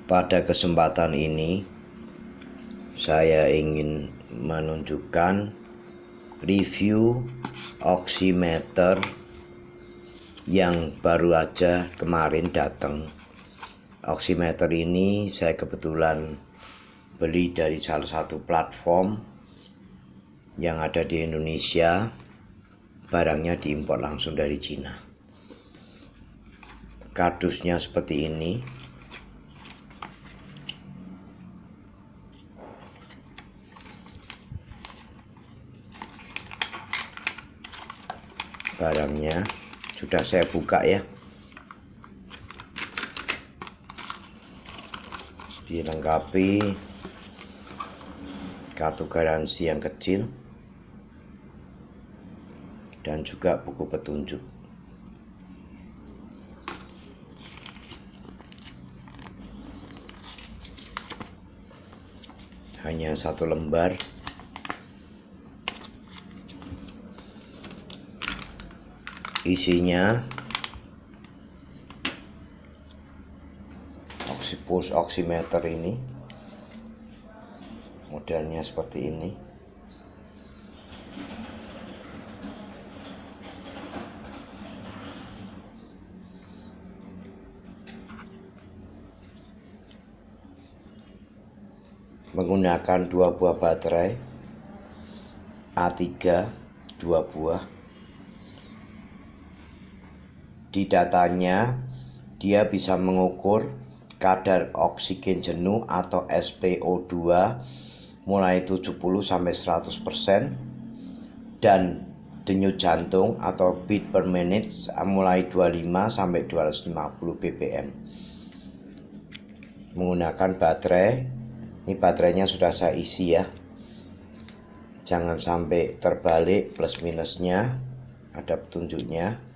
Pada kesempatan ini saya ingin menunjukkan review oximeter yang baru aja kemarin datang. Oximeter ini saya kebetulan beli dari salah satu platform yang ada di Indonesia. Barangnya diimpor langsung dari Cina. Kardusnya seperti ini. Barangnya sudah saya buka ya, dilengkapi kartu garansi yang kecil dan juga buku petunjuk. Hanya satu lembar. Isinya pulse oximeter ini, modelnya seperti ini. Menggunakan 2 buah baterai A3, 2 buah. Di datanya dia bisa mengukur kadar oksigen jenuh atau SpO2 mulai 70 sampai 100% dan denyut jantung atau beat per minute mulai 25 sampai 250 bpm. Menggunakan baterai, ini baterainya sudah saya isi ya. Jangan sampai terbalik plus minusnya, ada petunjuknya.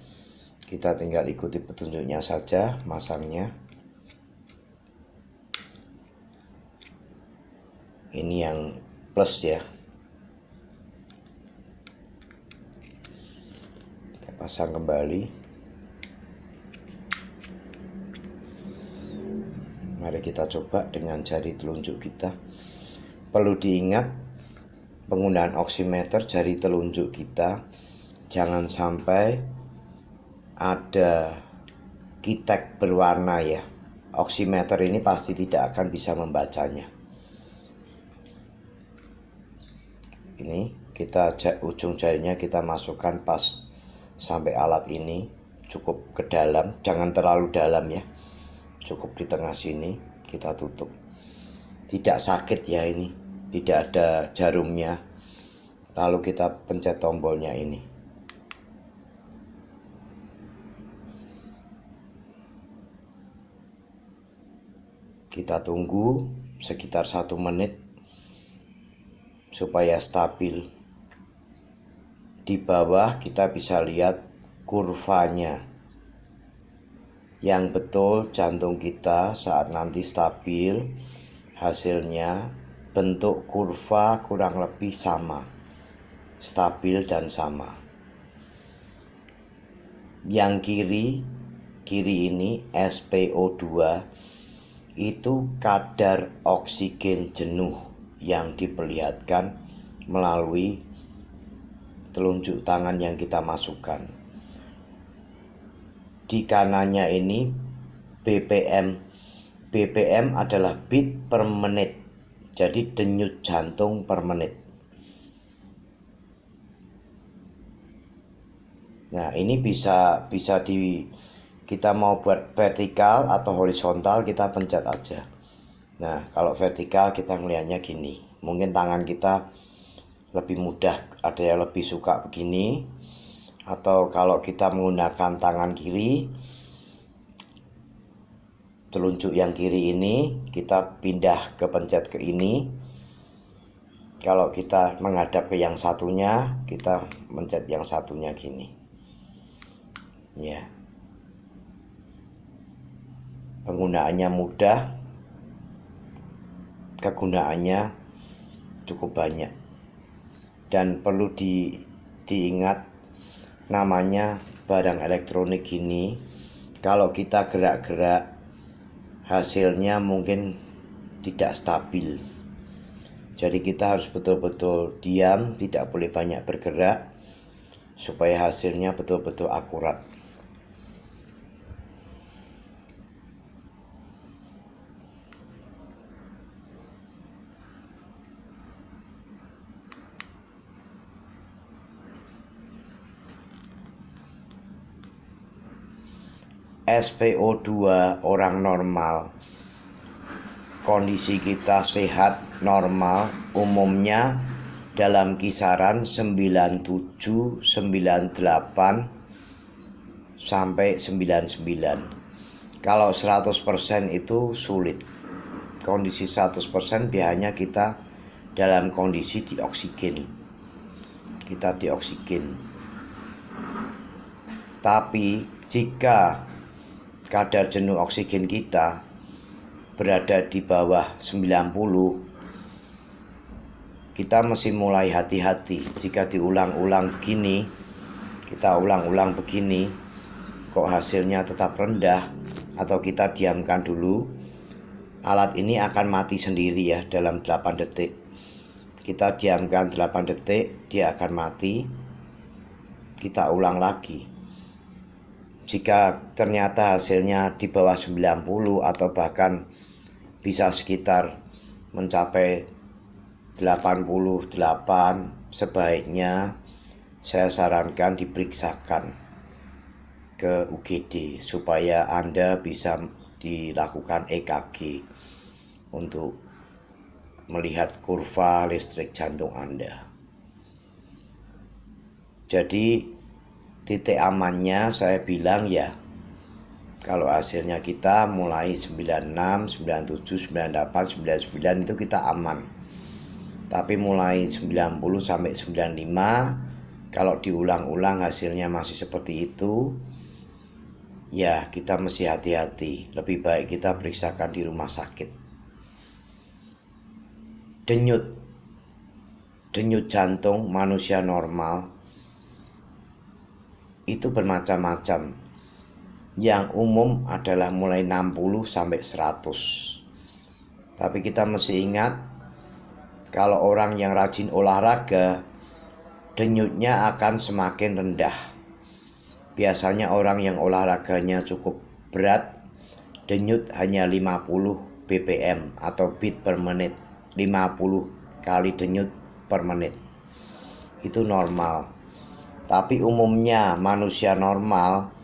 Kita tinggal ikuti petunjuknya saja masangnya. Ini yang plus ya. Kita pasang kembali. Mari kita coba dengan jari telunjuk kita. Perlu diingat, penggunaan oximeter jari telunjuk kita jangan sampai ada kitek berwarna ya. Oximeter ini pasti tidak akan bisa membacanya. Ini kita ujung jarinya kita masukkan pas sampai alat ini, cukup ke dalam, jangan terlalu dalam ya, cukup di tengah sini, kita tutup. Tidak sakit ya ini, tidak ada jarumnya. Lalu kita pencet tombolnya ini. Kita tunggu sekitar 1 menit supaya stabil. Di bawah kita bisa lihat kurvanya. Yang betul jantung kita saat nanti stabil, hasilnya bentuk kurva kurang lebih sama, stabil dan sama. Yang kiri ini SpO2 itu kadar oksigen jenuh yang diperlihatkan melalui telunjuk tangan yang kita masukkan. Di kanannya ini BPM. BPM adalah beat per menit. Jadi denyut jantung per menit. Nah, ini bisa kita mau buat vertikal atau horizontal, kita pencet aja. Nah, kalau vertikal kita melihatnya gini. Mungkin tangan kita lebih mudah, ada yang lebih suka begini. Atau kalau kita menggunakan tangan kiri, telunjuk yang kiri ini kita pindah ke pencet ke ini. Kalau kita menghadap ke yang satunya, kita pencet yang satunya gini. Ya. Penggunaannya mudah, kegunaannya cukup banyak, dan perlu diingat namanya barang elektronik ini. Kalau kita gerak-gerak hasilnya mungkin tidak stabil. Jadi kita harus betul-betul diam, tidak boleh banyak bergerak supaya hasilnya betul-betul akurat. SpO2 orang normal, kondisi kita sehat normal umumnya dalam kisaran 97, 98 sampai 99. Kalau 100% itu sulit. Kondisi 100% biasanya kita dalam kondisi dioksigen. Kita dioksigen. Tapi jika kadar jenuh oksigen kita berada di bawah 90, kita mesti mulai hati-hati. Jika diulang-ulang begini, kita ulang-ulang begini, kok hasilnya tetap rendah, atau kita diamkan dulu, alat ini akan mati sendiri ya dalam 8 detik. Kita diamkan 8 detik, dia akan mati. Kita ulang lagi. Jika ternyata hasilnya di bawah 90 atau bahkan bisa sekitar mencapai 88, sebaiknya saya sarankan diperiksakan ke UGD supaya Anda bisa dilakukan EKG untuk melihat kurva listrik jantung Anda. Jadi titik amannya saya bilang ya, kalau hasilnya kita mulai 96, 97, 98, 99 itu kita aman. Tapi mulai 90 sampai 95, kalau diulang-ulang hasilnya masih seperti itu, ya kita mesti hati-hati. Lebih baik kita periksakan di rumah sakit. Denyut jantung manusia normal itu bermacam-macam. Yang umum adalah mulai 60 sampai 100. Tapi kita mesti ingat, kalau orang yang rajin olahraga, denyutnya akan semakin rendah. Biasanya orang yang olahraganya cukup berat, denyut hanya 50 BPM atau beat per menit. 50 kali denyut per menit. Itu normal. Tapi umumnya manusia normal,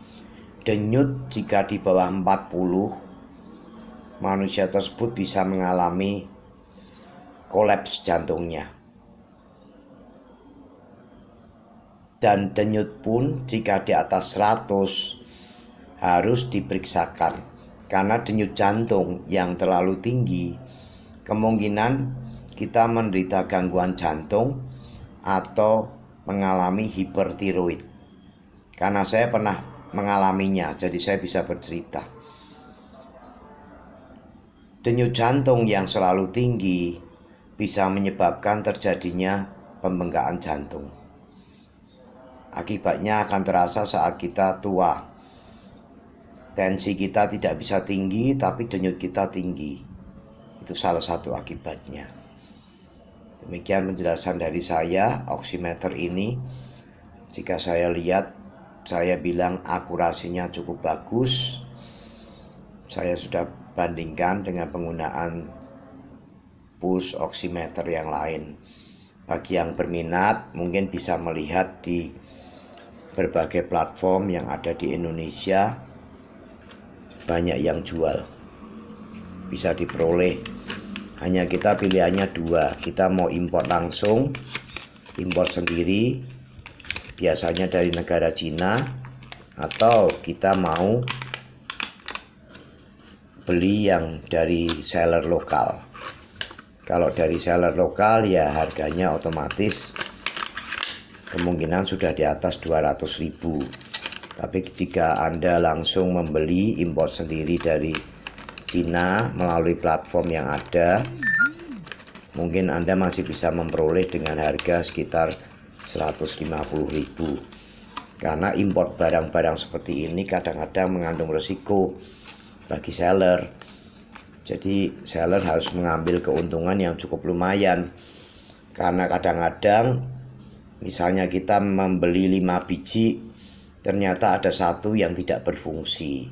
denyut jika di bawah 40, manusia tersebut bisa mengalami kolaps jantungnya. Dan denyut pun jika di atas 100 harus diperiksakan. Karena denyut jantung yang terlalu tinggi, kemungkinan kita menderita gangguan jantung atau mengalami hipertiroid. Karena saya pernah mengalaminya, jadi saya bisa bercerita. Denyut jantung yang selalu tinggi bisa menyebabkan terjadinya pembengkakan jantung. Akibatnya akan terasa saat kita tua. Tensi kita tidak bisa tinggi, tapi denyut kita tinggi. Itu salah satu akibatnya. Demikian penjelasan dari saya. Oximeter ini, jika saya lihat, saya bilang akurasinya cukup bagus. Saya sudah bandingkan dengan penggunaan pulse oximeter yang lain. Bagi yang berminat, mungkin bisa melihat di berbagai platform yang ada di Indonesia. Banyak yang jual, bisa diperoleh. Hanya kita pilihannya dua. Kita mau impor langsung, impor sendiri, biasanya dari negara Cina, atau kita mau beli yang dari seller lokal. Kalau dari seller lokal ya harganya otomatis kemungkinan sudah di atas 200.000. Tapi jika Anda langsung membeli impor sendiri dari Cina melalui platform yang ada, mungkin Anda masih bisa memperoleh dengan harga sekitar 150.000. Karena impor barang-barang seperti ini kadang-kadang mengandung resiko bagi seller. Jadi seller harus mengambil keuntungan yang cukup lumayan. Karena kadang-kadang misalnya kita membeli 5 biji, ternyata ada satu yang tidak berfungsi.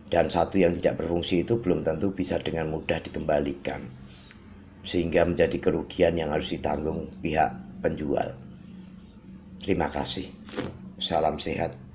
Dan satu yang tidak berfungsi itu belum tentu bisa dengan mudah dikembalikan. Sehingga menjadi kerugian yang harus ditanggung pihak penjual. Terima kasih. Salam sehat.